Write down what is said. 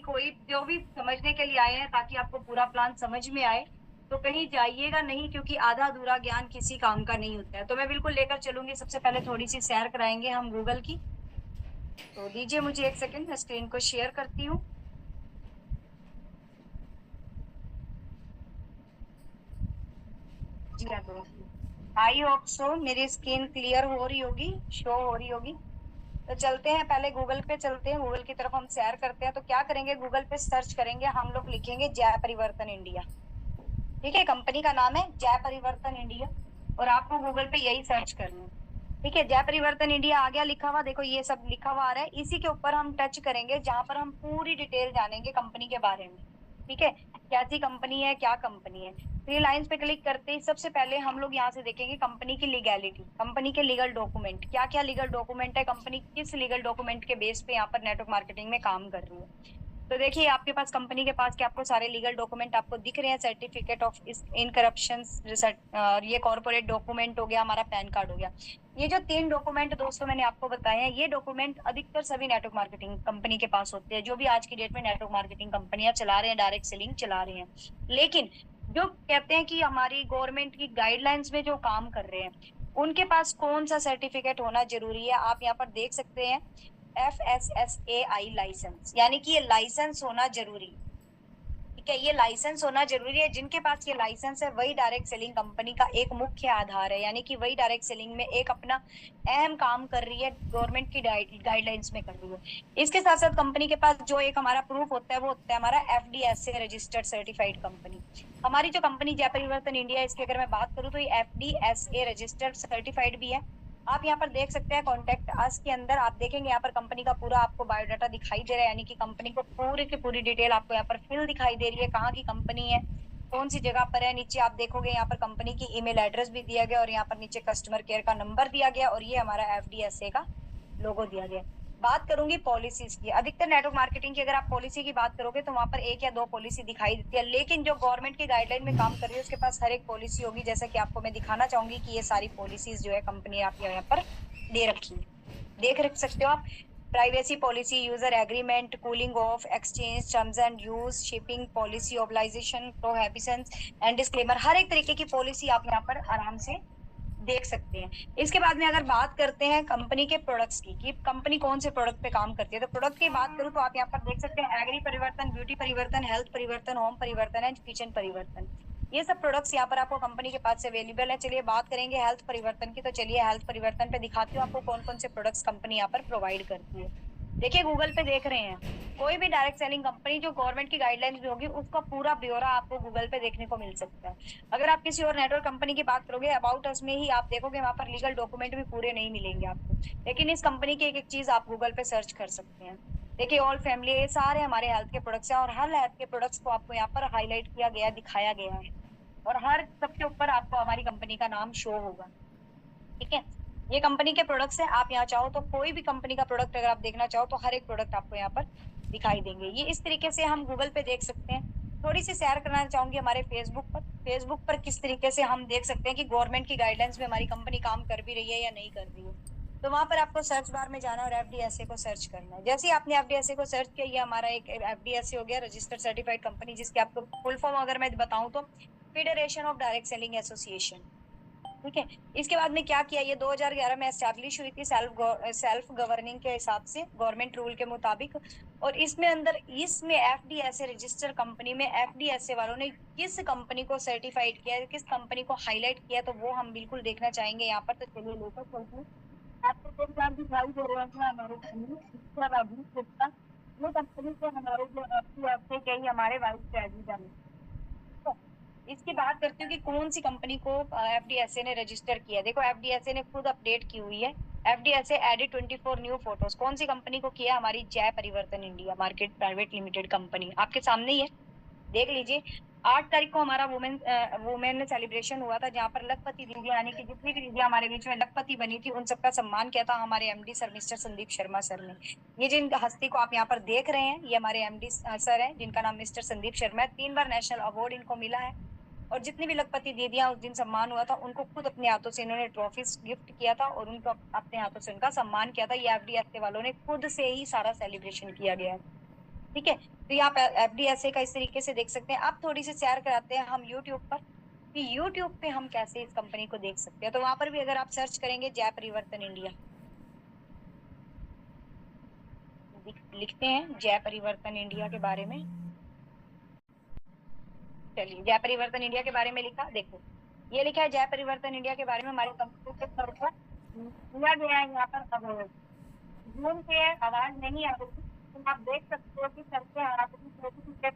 कोई जो भी समझने के लिए आए हैं ताकि आपको पूरा प्लान समझ में आए, तो कहीं जाइएगा नहीं क्योंकि आधा अधूरा ज्ञान किसी काम का नहीं होता है। तो मैं बिल्कुल लेकर चलूँगी, सबसे पहले थोड़ी-सी सैर कराएँगे हम गूगल की। तो दीजिए मुझे 1 सेकंड, मैं स्क्रीन को शेयर करती हूँ। जी हाँ, दोस्तों। आई होप सो मेरी स्क्रीन क्लियर हो रही होगी, शो हो रही होगी। तो चलते हैं, पहले गूगल पे चलते हैं, गूगल की तरफ हम सैर करते हैं। तो क्या करेंगे, गूगल पे सर्च करेंगे, हम लोग लिखेंगे जय परिवर्तन इंडिया। ठीक है, कंपनी का नाम है जय परिवर्तन इंडिया और आपको गूगल पे यही सर्च करना है। ठीक है, जय परिवर्तन इंडिया आ गया लिखा हुआ, देखो ये सब लिखा हुआ आ रहा है। इसी के ऊपर हम टच करेंगे जहां पर हम पूरी डिटेल जानेंगे कंपनी के बारे में। ठीक है, कैसी कंपनी है, क्या कंपनी है। थ्री लाइंस पे क्लिक करते ही सबसे पहले हम लोग यहाँ से देखेंगे कंपनी की लीगैलिटी, कंपनी के लीगल डॉक्यूमेंट, क्या क्या लीगल डॉक्यूमेंट है, कंपनी किस लीगल डॉक्यूमेंट के बेस पे यहाँ पर नेटवर्क मार्केटिंग में काम कर रही है। तो देखिए आपके पास कंपनी के पास क्या आपको सारे लीगल डॉक्यूमेंट आपको दिख रहे हैं, सर्टिफिकेट ऑफ इन करप्शन, ये कॉर्पोरेट डॉक्यूमेंट हो गया, हमारा पैन कार्ड हो गया। ये जो 3 डॉक्यूमेंट दोस्तों मैंने आपको बताए हैं, ये डॉक्यूमेंट अधिकतर सभी नेटवर्क मार्केटिंग कंपनी के पास होते हैं, जो भी आज की डेट में नेटवर्क मार्केटिंग कंपनियां चला रहे हैं, डायरेक्ट सेलिंग चला रहे हैं। लेकिन जो कहते हैं कि हमारी गवर्नमेंट की गाइडलाइंस में जो काम कर रहे हैं, उनके पास कौन सा सर्टिफिकेट होना जरूरी है, आप यहाँ पर देख सकते हैं। FSSAI लाइसेंस, यानी कि ये लाइसेंस होना जरूरी है। ठीक है, ये लाइसेंस होना जरूरी है। जिनके पास ये लाइसेंस है वही डायरेक्ट सेलिंग कंपनी का एक मुख्य आधार है, यानी कि वही डायरेक्ट सेलिंग में एक अपना अहम काम कर रही है, गवर्नमेंट की गाइडलाइंस में कर रही है। इसके साथ साथ कंपनी के पास जो एक हमारा प्रूफ होता है वो होता है हमारा FDSA रजिस्टर्ड सर्टिफाइड कंपनी। हमारी जो कंपनी जय परिवर्तन इंडिया, इसकी अगर मैं बात करूँ तो ये FDSA रजिस्टर्ड सर्टिफाइड भी है। आप यहाँ पर देख सकते हैं कॉन्टेक्ट अस के अंदर, आप देखेंगे यहाँ पर कंपनी का पूरा आपको बायोडाटा दिखाई दे रहा है, यानी कि कंपनी को पूरी की पूरी डिटेल आपको यहाँ पर फिल दिखाई दे रही है, कहाँ की कंपनी है, कौन सी जगह पर है। नीचे आप देखोगे यहाँ पर कंपनी की ईमेल एड्रेस भी दिया गया और यहाँ पर नीचे कस्टमर केयर का नंबर दिया गया और ये हमारा FDSA का लोगो दिया गया। बात करूंगी पॉलिसीज की, अधिकतर नेटवर्क मार्केटिंग की अगर आप पॉलिसी की बात करोगे तो वहां पर 1 या 2 पॉलिसी दिखाई देती है, लेकिन जो गवर्नमेंट की गाइडलाइन में काम कर रही है उसके पास हर एक पॉलिसी होगी। जैसा कि आपको मैं दिखाना चाहूंगी कि ये सारी पॉलिसीज जो है कंपनी आप यहाँ पर दे रखी है, देख रख सकते हो आप। Privacy policy, user agreement, cooling off, exchange terms and use, shipping policy, obligation, prohibitions and disclaimer, हर एक तरीके की पॉलिसी आप यहाँ पर आराम से देख सकते हैं। इसके बाद में अगर बात करते हैं कंपनी के प्रोडक्ट्स की, कि कंपनी कौन से प्रोडक्ट पे काम करती है, तो प्रोडक्ट की बात करूं तो आप यहाँ पर देख सकते हैं एग्री परिवर्तन, ब्यूटी परिवर्तन, हेल्थ परिवर्तन, होम परिवर्तन एंड किचन परिवर्तन। ये सब प्रोडक्ट्स यहाँ पर आपको कंपनी के पास से अवेलेबल है। चलिए बात करेंगे हेल्थ परिवर्तन की, तो चलिए हेल्थ परिवर्तन पे दिखाती हूँ आपको कौन कौन से प्रोडक्ट्स कंपनी यहाँ पर प्रोवाइड करती है। देखिए गूगल पे देख रहे हैं, कोई भी डायरेक्ट सेलिंग कंपनी जो गवर्नमेंट की गाइडलाइंस भी होगी उसका पूरा ब्यौरा आपको गूगल पे देखने को मिल सकता है। अगर आप किसी और नेटवर्क कंपनी की बात करोगे, अबाउट अस में ही आप देखोगे वहां पर लीगल डॉक्यूमेंट भी पूरे नहीं मिलेंगे आपको, लेकिन इस कंपनी की एक एक चीज आप गूगल पे सर्च कर सकते हैं। देखिए ऑल फैमिली, ये सारे हमारे हेल्थ के प्रोडक्ट्स हैं और हर हेल्थ के प्रोडक्ट्स को आपको यहाँ पर हाईलाइट किया गया, दिखाया गया है और हर सबके ऊपर आपको हमारी कंपनी का नाम शो होगा। ठीक है, ये कंपनी के प्रोडक्ट्स हैं। आप यहाँ चाहो तो कोई भी कंपनी का प्रोडक्ट अगर आप देखना चाहो तो हर एक प्रोडक्ट आपको यहाँ पर दिखाई देंगे। ये इस तरीके से हम गूगल पे देख सकते हैं। थोड़ी सी शेयर करना चाहूंगी हमारे फेसबुक पर, फेसबुक पर किस तरीके से हम देख सकते हैं कि गवर्नमेंट की गाइडलाइंस में हमारी कंपनी काम कर भी रही है या नहीं कर रही है। तो वहां पर आपको सर्च बार में जाना और FDSA को सर्च करना है। जैसे ही आपने FDSA को सर्च किया, ये हमारा एक FDSA हो गया, रजिस्टर्ड सर्टिफाइड कंपनी, जिसके आपको फुल फॉर्म अगर मैं बताऊं तो federation of direct selling association. ठीक है, इसके बाद में क्या किया, ये 2011 में एस्टैब्लिश हुई थी सेल्फ गवर्निंग के हिसाब से, गवर्नमेंट रूल के मुताबिक। और इसमें अंदर इसमें FDSA रजिस्टर कंपनी में FDSA वालों ने किस कंपनी को सर्टिफाइड किया है, किस कंपनी को हाईलाइट किया, तो वो हम बिल्कुल देखना चाहेंगे यहाँ पर। तो चलिए लेकर चलते हैं। आपको जो भी आप दिखाई दे रहे हैं हमारे सामने, इसके बाद अभी गुप्ता, ये कंपनी के हमारे जो FDSA के ही हमारे वाइस प्रेसिडेंट हैं। इसकी बात करती हूँ कि कौन सी कंपनी को FDSA ने रजिस्टर किया। देखो FDSA ने खुद अपडेट की हुई है, FDSA एडेड 24 न्यू फोटोज। कौन सी कंपनी को किया, हमारी जय परिवर्तन India market private limited company, आपके सामने ही है, देख लीजिए। 8 तारीख को हमारा वुमेन सेलिब्रेशन हुआ था, जहाँ पर लखपति दीदी, यानी कि जितनी भी दीदियां हमारे बीच में लखपति बनी थी उन सबका सम्मान किया था हमारे MD sir mister Sandeep Sharma sir ने। ये जिन हस्ती को आप यहाँ पर देख रहे हैं, ये हमारे MD सर हैं, जिनका नाम मिस्टर संदीप शर्मा है। 3 बार नेशनल अवार्ड इनको मिला है और जितनी भी लखपति दीदियां उस दिन सम्मान हुआ था, उनको खुद अपने हाथों से इन्होंने ट्रॉफीज गिफ्ट किया था और उनको अपने हाथों से उनका सम्मान किया था। ये FDSA वालों ने खुद से ही सारा सेलिब्रेशन किया गया है। ठीक है, तो यहाँ पे एफडीएसए का इस तरीके से देख सकते हैं। अब थोड़ी सी शेयर कराते हैं हम यूट्यूब पर, कि यूट्यूब पे हम कैसे इस कंपनी को देख सकते हैं। तो वहां पर भी अगर आप सर्च करेंगे जय परिवर्तन इंडिया, लिखते हैं जय परिवर्तन इंडिया के बारे में। चलिए, जय परिवर्तन इंडिया के बारे में लिखा, देखो ये लिखा है जय परिवर्तन इंडिया के बारे में, हमारी कंपनी के तौर पर दिया गया है यहाँ पर। अब जूम पे आवाज नहीं आ रही, तो आप देख सकते हो कि सर के हाथ में